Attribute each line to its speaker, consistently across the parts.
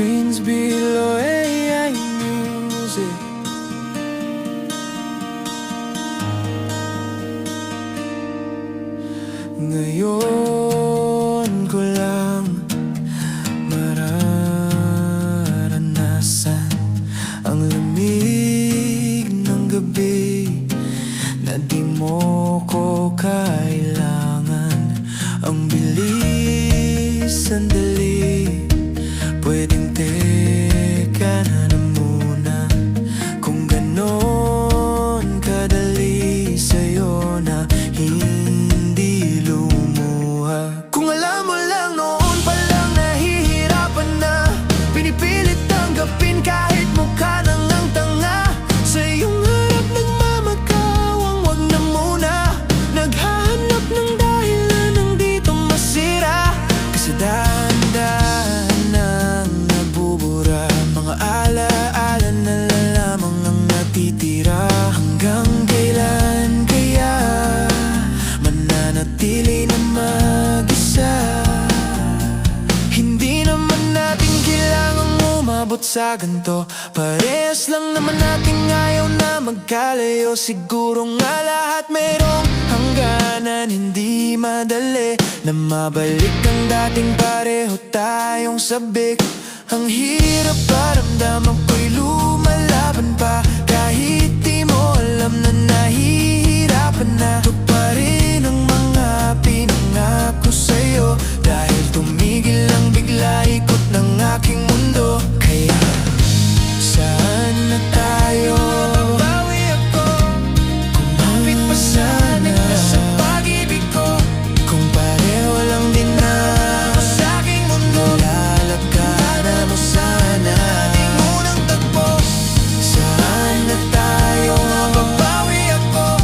Speaker 1: screens below AI music. Ngayon ko lang mararanasan ang lamig ng gabi na di mo ko kailangan. Ang bilis, sandali, pwedeng teka na muna. Kung ganon kadali sa'yo na hindi lumuha. Kung alam mo lang noon pa lang nahihirapan na, pinipilit tanggapin kahit mukha nang ang tanga. Sa iyong harap nagmamakawang wag na muna, naghahanap ng dahilan ng dito masira. Kasi dahan-dahan nang nabubura, mga ala-ala na lamang ang natitira. Hanggang kailan kaya mananatili na mag-isa? Hindi naman natin kailangang umabot sa ganito. Parehas lang naman natin ayaw na magkalayo. Siguro nga lahat mayroong hangganan. Hindi madali na mabalik ang dating pareho tayong sabik. Ang hirap paramdaman ko'y lumalaban pa, kahit di mo alam na nahihirapan na. Ito pa rin ang mga pinangako sa'yo, dahil tumigil lang bigla ikot ng aking mundo. Kaya saan na tayo? Babawi ako, kumapit pa sana sa pag-ibig ko. Kung pareho lang din na ako sa aking mundo, lalagkanan mo sana ating unang tagpo. Saan na tayo? Babawi ako,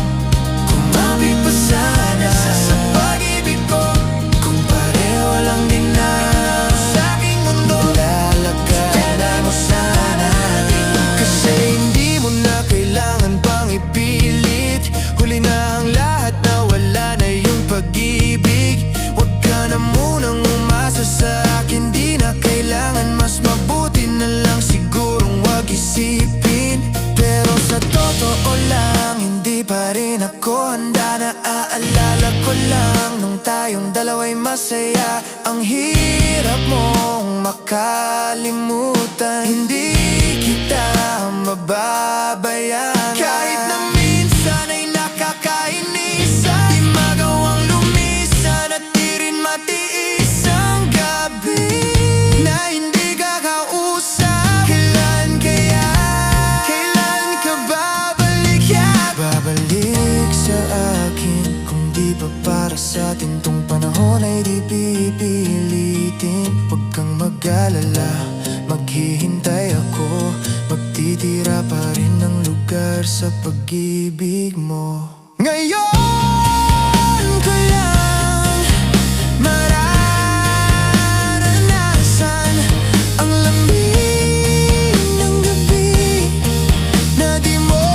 Speaker 1: kumapit pa sana sa pag-ibig ko. Kung pareho lang din na ako sa aking mundo, lalagkanan mo sana ating. Kasi hindi mo na kailangan pang ipilit. Huli na ang lahat, na wala na yung pag-ibig. Huwag ka na munang umasa sa akin, di na kailangan. Mas mabuti na lang sigurong wag isipin. Pero sa totoo lang, hindi pa rin ako handa. Naaalala ko lang nung tayong dalawa'y masaya. Ang hirap mong makalimutan, hindi kita mababayan. Kahit na minsan ay nakakainisan, di magawang lumisan at di rin matiis ang gabi na hindi ka kausap. Kailan kaya? Kailan ka babalik? Babalik sa akin. Kung di pa para sa atin tong panahon ay di pipilitin. Huwag kang mag-alala, maghihintay ako. Magtitira pa rin ng lugar sa pag-ibig mo. Ngayon ko lang mararanasan ang lamig ng gabi na di mo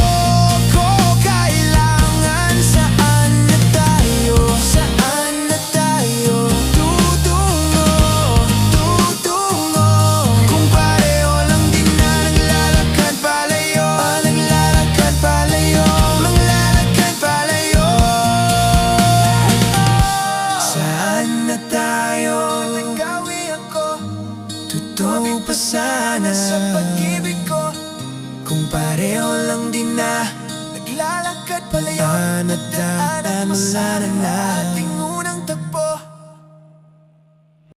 Speaker 1: ko kailangan. Saan na tayo? Saan na tayo tutungo? Tutungo. Kung pareho lang din na naglalakad palayo, naglalakad palayo, maglalakad palayo. Saan na tayo? Nagawi ako, totoo pa sana sa pag-ibig ko. Kung pareho lang din na naglalakad palayo, daan at daan, wala na nating